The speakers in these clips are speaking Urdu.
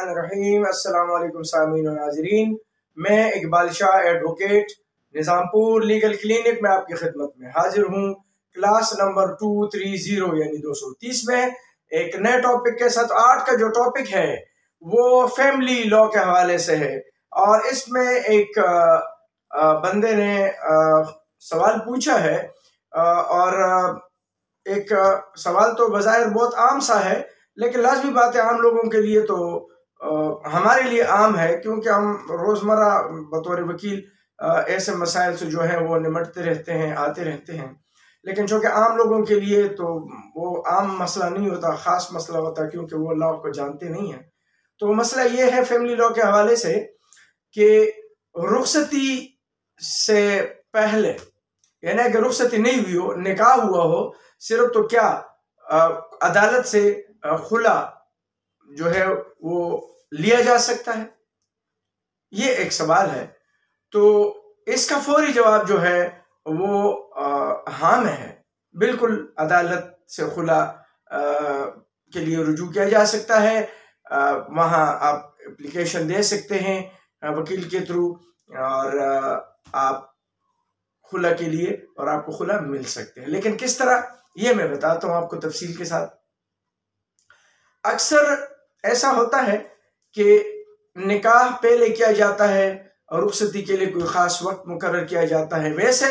الرحیم۔ السلام علیکم سامعین و ناظرین، میں اقبال شاہ ایڈوکیٹ نظام پور لیگل کلینک میں آپ کی خدمت میں حاضر ہوں۔ کلاس نمبر 230 یعنی 230 میں ایک نئے ٹاپک کے ساتھ۔ آج کا جو ٹاپک ہے وہ فیملی لا کے حوالے سے ہے، اور اس میں ایک بندے نے سوال پوچھا ہے، اور ایک سوال تو بظاہر بہت عام سا ہے، لیکن لازمی بات ہے عام لوگوں کے لیے تو ہمارے لیے عام ہے، کیونکہ ہم روزمرہ بطور وکیل ایسے مسائل سے جو ہیں وہ نمٹتے رہتے ہیں، آتے رہتے ہیں، لیکن چونکہ عام لوگوں کے لیے تو وہ عام مسئلہ نہیں ہوتا، خاص مسئلہ ہوتا، کیونکہ وہ لا کو جانتے نہیں ہیں۔ تو مسئلہ یہ ہے فیملی لا کے حوالے سے کہ رخصتی سے پہلے، یعنی اگر رخصتی نہیں ہوئی ہو، نکاح ہوا ہو صرف، تو کیا عدالت سے خلا جو ہے وہ لیا جا سکتا ہے؟ یہ ایک سوال ہے۔ تو اس کا فوری جواب جو ہے وہ ہاں میں ہے، بالکل عدالت سے خلا کے لیے رجوع کیا جا سکتا ہے۔ وہاں آپ اپلیکیشن دے سکتے ہیں وکیل کے تھرو، اور آپ خلا کے لیے، اور آپ کو خلا مل سکتے ہیں۔ لیکن کس طرح، یہ میں بتاتا ہوں آپ کو تفصیل کے ساتھ۔ اکثر ایسا ہوتا ہے کہ نکاح پہلے کیا جاتا ہے اور رخصتی کے لیے کوئی خاص وقت مقرر کیا جاتا ہے۔ ویسے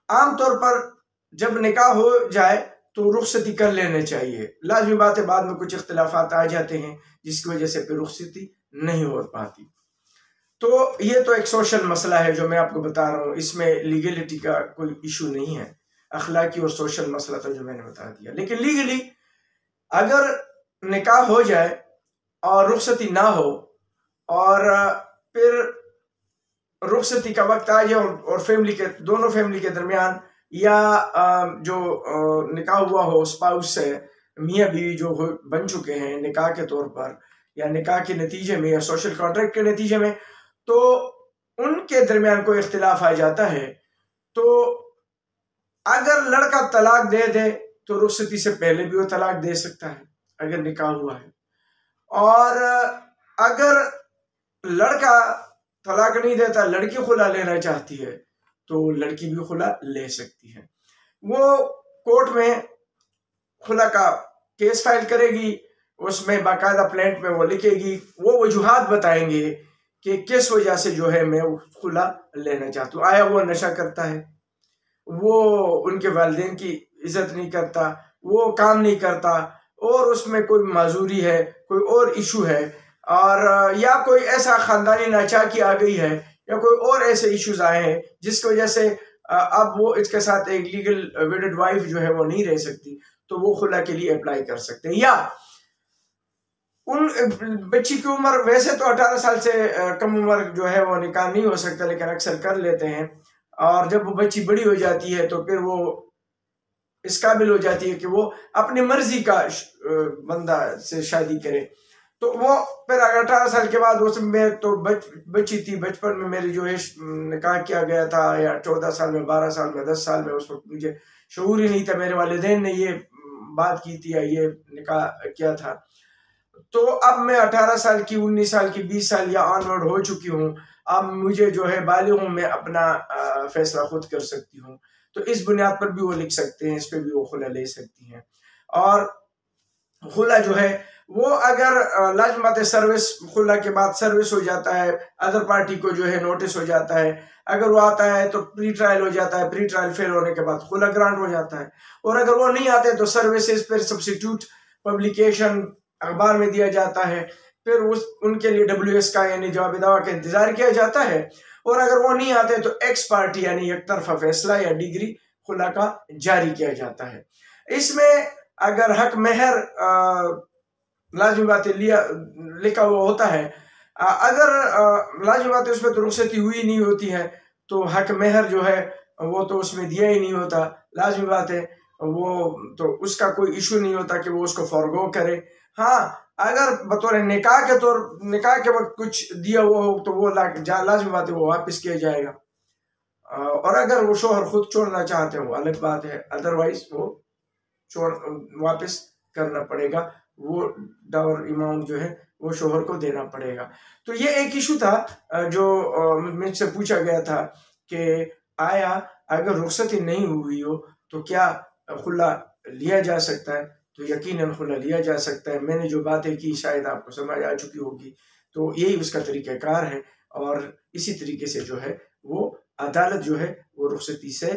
عام طور پر جب نکاح ہو جائے تو رخصتی کر لینے چاہیے، لازمی بات ہے بعد میں کچھ اختلافات آ جاتے ہیں جس کی وجہ سے پھر رخصتی نہیں ہو پاتی۔ تو یہ تو ایک سوشل مسئلہ ہے جو میں آپ کو بتا رہا ہوں، اس میں لیگلٹی کا کوئی ایشو نہیں ہے، اخلاقی اور سوشل مسئلہ تو جو میں نے بتا دیا۔ لیکن لیگلی اگر نکاح ہو جائے اور رخصتی نہ ہو، اور پھر رخصتی کا وقت آ جائے اور دونوں فیملی کے درمیان، یا جو نکاح ہوا ہو اسپاؤس سے، میاں بیوی جو بن چکے ہیں نکاح کے طور پر، یا نکاح کے نتیجے میں، یا سوشل کانٹریکٹ کے نتیجے میں، تو ان کے درمیان کوئی اختلاف آ جاتا ہے، تو اگر لڑکا طلاق دے دے تو رخصتی سے پہلے بھی وہ طلاق دے سکتا ہے اگر نکاح ہوا ہے، اور اگر لڑکا طلاق نہیں دیتا، لڑکی خلا لینا چاہتی ہے تو لڑکی بھی خلا لے سکتی ہے۔ وہ کورٹ میں خلا کا کیس فائل کرے گی، اس میں باقاعدہ پلینٹ میں وہ لکھے گی، وہ وجوہات بتائیں گے کہ کس وجہ سے جو ہے میں خلا لینا چاہتا ہوں۔ آیا وہ نشہ کرتا ہے، وہ ان کے والدین کی عزت نہیں کرتا، وہ کام نہیں کرتا، اور اس میں کوئی معذوری ہے، کوئی اور ایشو ہے، اور یا کوئی ایسا خاندانی ناچاکی آ گئی ہے، یا کوئی اور ایسے ایشوز آئے ہیں جس کی وجہ سے اب وہ اس کے ساتھ ایک لیگل ویڈڈ وائف جو ہے وہ نہیں رہ سکتی، تو وہ خلا کے لیے اپلائی کر سکتے ہیں۔ یا ان بچی کی عمر، ویسے تو 18 سال سے کم عمر جو ہے وہ نکاح نہیں ہو سکتا، لیکن اکثر کر لیتے ہیں، اور جب وہ بچی بڑی ہو جاتی ہے تو پھر وہ اس قابل ہو جاتی ہے کہ وہ اپنی مرضی کا بندہ سے شادی کرے، تو وہ پھر اگر 18 سال کے بعد میں تو بچی تھی، بچپن میں میری جو ہے نکاح کیا گیا تھا، یا 14 سال میں، 12 سال میں، 10 سال میں، اس وقت مجھے شعور ہی نہیں تھا، میرے والدین نے یہ بات کی تھی یا یہ نکاح کیا تھا، تو اب میں 18 سال کی، 19 سال کی، 20 سال یا آنورڈ ہو چکی ہوں، اب مجھے جو ہے بالغ ہوں، میں اپنا فیصلہ خود کر سکتی ہوں، تو اس بنیاد پر بھی وہ لکھ سکتے ہیں، اس پہ بھی وہ خلا لے سکتی ہیں۔ اور خلا جو ہے وہ اگر لازم بات ہے سروس، خلا کے بعد سروس ہو جاتا ہے، ادر پارٹی کو جو ہے نوٹس ہو جاتا ہے، اگر وہ آتا ہے تو پری ٹرائل ہو جاتا ہے، پری ٹرائل فیل ہونے کے بعد خلا گرانٹ ہو جاتا ہے، اور اگر وہ نہیں آتے تو سروسز پھر سبسٹیٹیوٹ پبلیکیشن اخبار میں دیا جاتا ہے، پھر ان کے لیے WS کا یعنی جواب دعویٰ کا انتظار کیا جاتا ہے، اور اگر وہ نہیں آتے تو ایکس پارٹی یعنی یک طرفہ فیصلہ یا ڈگری خلا کا جاری کیا جاتا ہے۔ اس میں اگر حق مہر لازمی بات ہے لکھا ہوا ہوتا ہے، اگر لازمی بات ہے اس میں تو رخصتی ہوئی نہیں ہوتی ہے تو حق مہر جو ہے وہ تو اس میں دیا ہی نہیں ہوتا، لازمی بات ہے وہ تو اس کا کوئی ایشو نہیں ہوتا کہ وہ اس کو فورگو کرے۔ ہاں اگر بطور نکاح کے وقت کچھ دیا ہوا ہو تو وہ لازمی بات ہے وہ واپس کیا جائے گا، اور اگر وہ شوہر خود چھوڑنا چاہتے ہیں وہ الگ بات ہے، ادروائز وہ واپس کرنا پڑے گا وہ ڈاور اماؤنٹ جو ہے وہ شوہر کو دینا پڑے گا۔ تو یہ ایک ایشو تھا جو مجھ سے پوچھا گیا تھا کہ آیا اگر رخصتی نہیں ہوئی ہو تو کیا خلا لیا جا سکتا ہے؟ تو یقیناً خلا لیا جا سکتا ہے۔ میں نے جو باتیں کی شاید آپ کو سمجھ آ چکی ہوگی، تو یہی اس کا طریقہ کار ہے، اور اسی طریقے سے جو ہے وہ عدالت جو ہے وہ رخصتی سے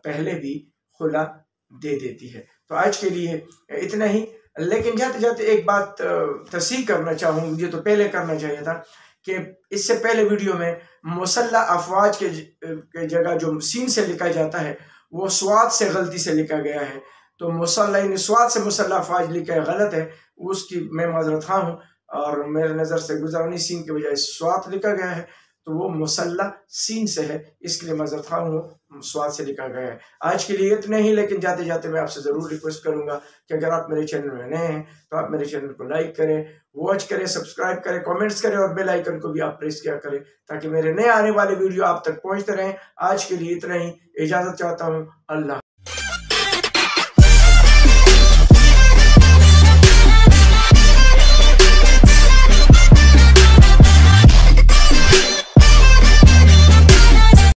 پہلے بھی خلا دے دیتی ہے۔ تو آج کے لیے اتنا ہی، لیکن جاتے جاتے ایک بات تصحیح کرنا چاہوں، مجھے تو پہلے کرنا چاہیے تھا کہ اس سے پہلے ویڈیو میں مسلح افواج کے جگہ جو سین سے لکھا جاتا ہے وہ سواد سے غلطی سے لکھا گیا ہے، تو مسلح سواد سے مسلح افواج لکھا ہے، غلط ہے، اس کی میں معذرت خواہ ہوں، اور میرے نظر سے گزرانی سین کے بجائے سواد لکھا گیا ہے، تو وہ مسلح سین سے ہے، اس کے لیے معذرت خواہ ہوں، سواد سے لکھا گیا ہے۔ آج کے لیے اتنے ہی، لیکن جاتے جاتے میں آپ سے ضرور ریکویسٹ کروں گا کہ اگر آپ میرے چینل میں نئے ہیں تو آپ میرے چینل کو لائک کریں، واچ کریں، سبسکرائب کریں، کامنٹس کریں، اور بیل آئیکن کو بھی آپ پریس کیا کریں تاکہ میرے نئے آنے والے ویڈیو آپ تک پہنچتے رہیں۔ آج کے لیے اتنا ہی، اجازت چاہتا ہوں، اللہ